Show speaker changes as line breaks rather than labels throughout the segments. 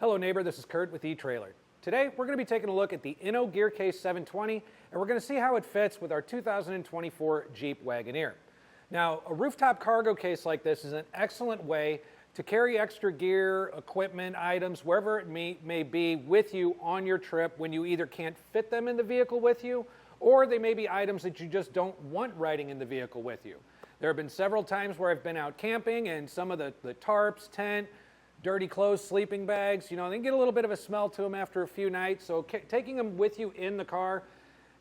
Hello neighbor, this is Kurt with eTrailer. Today we're going to be taking a look at the Inno Gear Case 720 and we're going to see how it fits with our 2024 Jeep Wagoneer. Now a rooftop cargo case like this is an excellent way to carry extra gear, equipment, items, wherever it may be with you on your trip when you either can't fit them in the vehicle with you or they may be items that you just don't want riding in the vehicle with you. There have been several times where I've been out camping and some of the tarps, tent, dirty clothes, sleeping bags, they can get a little bit of a smell to them after a few nights. So taking them with you in the car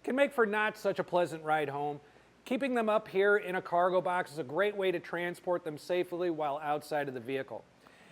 can make for not such a pleasant ride home. Keeping them up here in a cargo box is a great way to transport them safely while outside of the vehicle.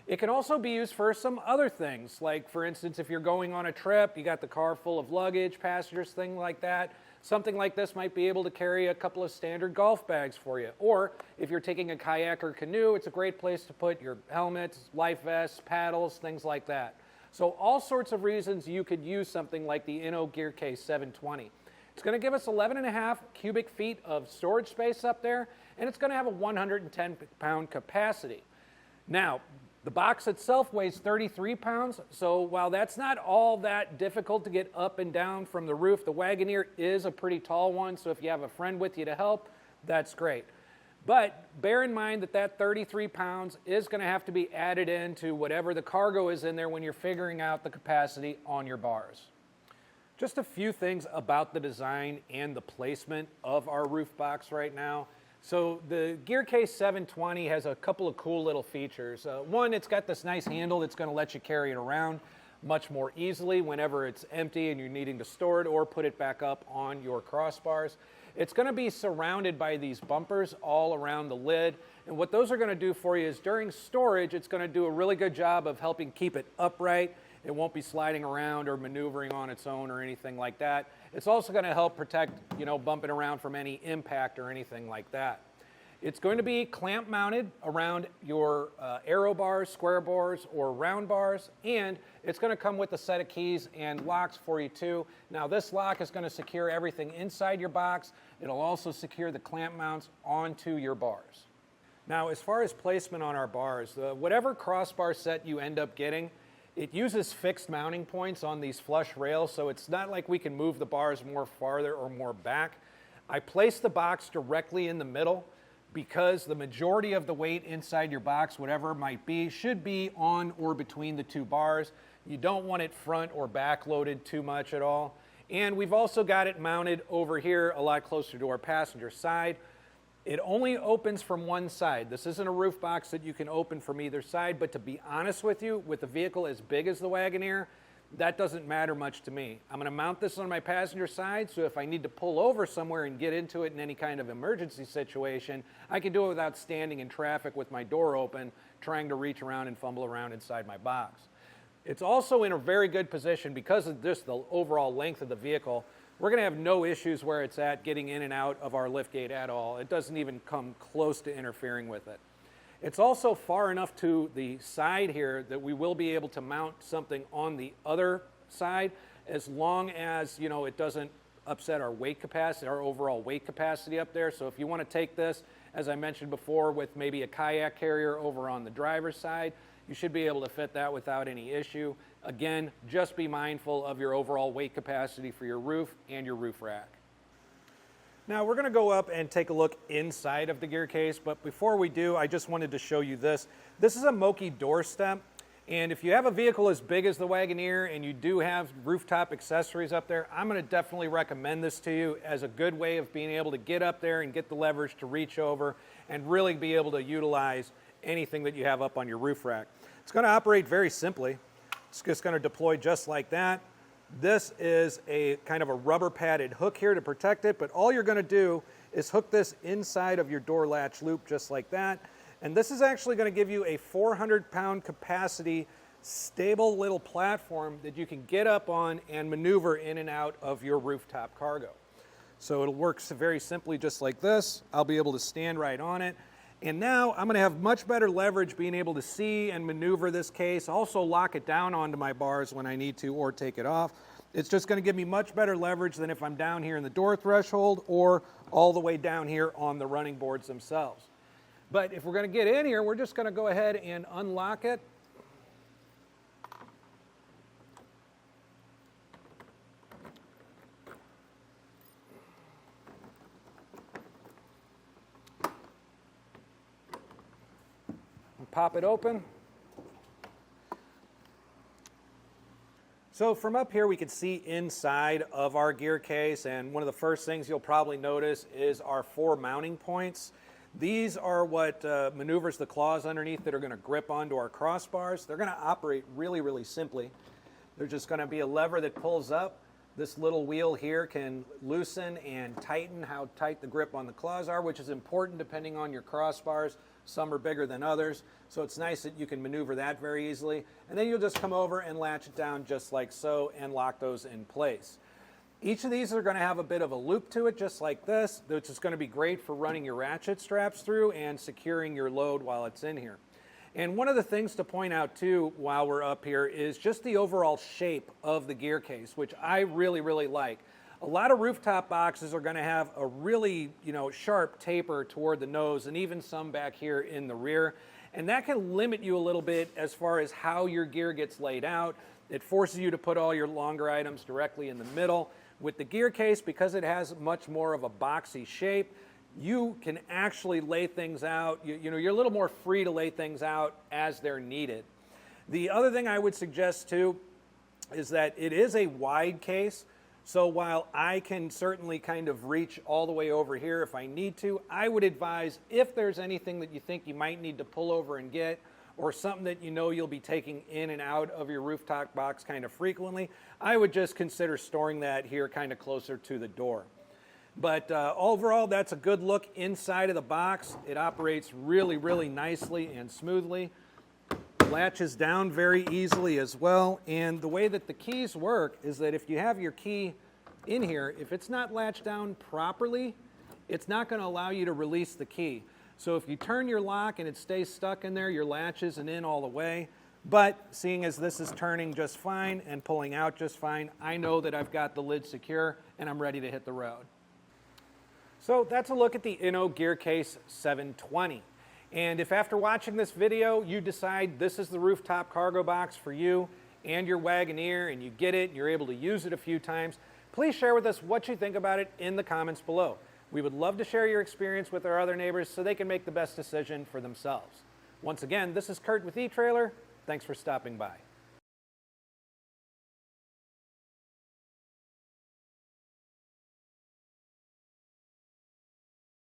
It can also be used for some other things, like for instance, if you're going on a trip, you got the car full of luggage, passengers, things like that. Something like this might be able to carry a couple of standard golf bags for you. Or if you're taking a kayak or canoe, it's a great place to put your helmets, life vests, paddles, things like that. So all sorts of reasons you could use something like the Inno Gear Case 720. It's going to give us 11.5 cubic feet of storage space up there, and it's going to have a 110-pound capacity. Now, the box itself weighs 33 pounds, so while that's not all that difficult to get up and down from the roof, the Wagoneer is a pretty tall one, so if you have a friend with you to help, that's great. But bear in mind that 33 pounds is going to have to be added into whatever the cargo is in there when you're figuring out the capacity on your bars. Just a few things about the design and the placement of our roof box right now. So the Gear Case 720 has a couple of cool little features. One, it's got this nice handle that's going to let you carry it around much more easily whenever it's empty and you're needing to store it or put it back up on your crossbars. It's going to be surrounded by these bumpers all around the lid, and what those are going to do for you is during storage, it's going to do a really good job of helping keep it upright. It won't be sliding around or maneuvering on its own or anything like that. It's also going to help protect, bumping around from any impact or anything like that. It's going to be clamp mounted around your arrow bars, square bars, or round bars, and it's going to come with a set of keys and locks for you too. Now this lock is going to secure everything inside your box. It'll also secure the clamp mounts onto your bars. Now as far as placement on our bars, whatever crossbar set you end up getting, it uses fixed mounting points on these flush rails, so it's not like we can move the bars more farther or more back. I place the box directly in the middle because the majority of the weight inside your box, whatever it might be, should be on or between the two bars. You don't want it front or back loaded too much at all. And we've also got it mounted over here a lot closer to our passenger side. It only opens from one side. This isn't a roof box that you can open from either side, but to be honest with you, with a vehicle as big as the Wagoneer, that doesn't matter much to me. I'm going to mount this on my passenger side, so if I need to pull over somewhere and get into it in any kind of emergency situation, I can do it without standing in traffic with my door open, trying to reach around and fumble around inside my box. It's also in a very good position because of just the overall length of the vehicle. We're going to have no issues where it's at getting in and out of our liftgate at all. It doesn't even come close to interfering with it. It's also far enough to the side here that we will be able to mount something on the other side as long as, it doesn't upset our weight capacity, our overall weight capacity up there. So if you want to take this, as I mentioned before, with maybe a kayak carrier over on the driver's side, you should be able to fit that without any issue. Again, just be mindful of your overall weight capacity for your roof and your roof rack. Now we're going to go up and take a look inside of the gear case, but before we do, I just wanted to show you this. This is a Moki doorstep, and if you have a vehicle as big as the Wagoneer and you do have rooftop accessories up there, I'm going to definitely recommend this to you as a good way of being able to get up there and get the leverage to reach over and really be able to utilize anything that you have up on your roof rack. It's going to operate very simply. It's just going to deploy just like that. This is a kind of a rubber padded hook here to protect it, but all you're going to do is hook this inside of your door latch loop just like that. And this is actually going to give you a 400-pound capacity, stable little platform that you can get up on and maneuver in and out of your rooftop cargo. So it works very simply just like this. I'll be able to stand right on it. And now I'm going to have much better leverage being able to see and maneuver this case, also lock it down onto my bars when I need to or take it off. It's just going to give me much better leverage than if I'm down here in the door threshold or all the way down here on the running boards themselves. But if we're going to get in here, we're just going to go ahead and unlock it. pop it open. So from up here we can see inside of our gear case, and one of the first things you'll probably notice is our 4 mounting points. These are what maneuvers the claws underneath that are going to grip onto our crossbars. They're going to operate really, really simply. There's just going to be a lever that pulls up. This little wheel here can loosen and tighten how tight the grip on the claws are, which is important depending on your crossbars. Some are bigger than others, so it's nice that you can maneuver that very easily. And then you'll just come over and latch it down just like so and lock those in place. Each of these are going to have a bit of a loop to it, just like this, which is going to be great for running your ratchet straps through and securing your load while it's in here. And one of the things to point out too while we're up here is just the overall shape of the gear case, which I really, really like. A lot of rooftop boxes are going to have a really, sharp taper toward the nose, and even some back here in the rear. And that can limit you a little bit as far as how your gear gets laid out. It forces you to put all your longer items directly in the middle. With the gear case, because it has much more of a boxy shape, you can actually lay things out. You're a little more free to lay things out as they're needed. The other thing I would suggest too is that it is a wide case. So while I can certainly kind of reach all the way over here if I need to, I would advise if there's anything that you think you might need to pull over and get, or something that you'll be taking in and out of your rooftop box kind of frequently, I would just consider storing that here kind of closer to the door. But overall, that's a good look inside of the box. It operates really, really nicely and smoothly. Latches down very easily as well. And the way that the keys work is that if you have your key in here, if it's not latched down properly, it's not going to allow you to release the key. So if you turn your lock and it stays stuck in there, your latch isn't in all the way. But seeing as this is turning just fine and pulling out just fine, I know that I've got the lid secure and I'm ready to hit the road. So that's a look at the Inno Gear Case 720. And if after watching this video you decide this is the rooftop cargo box for you and your Wagoneer, and you get it and you're able to use it a few times, please share with us what you think about it in the comments below. We would love to share your experience with our other neighbors so they can make the best decision for themselves. Once again, this is Kurt with eTrailer. Thanks for stopping by.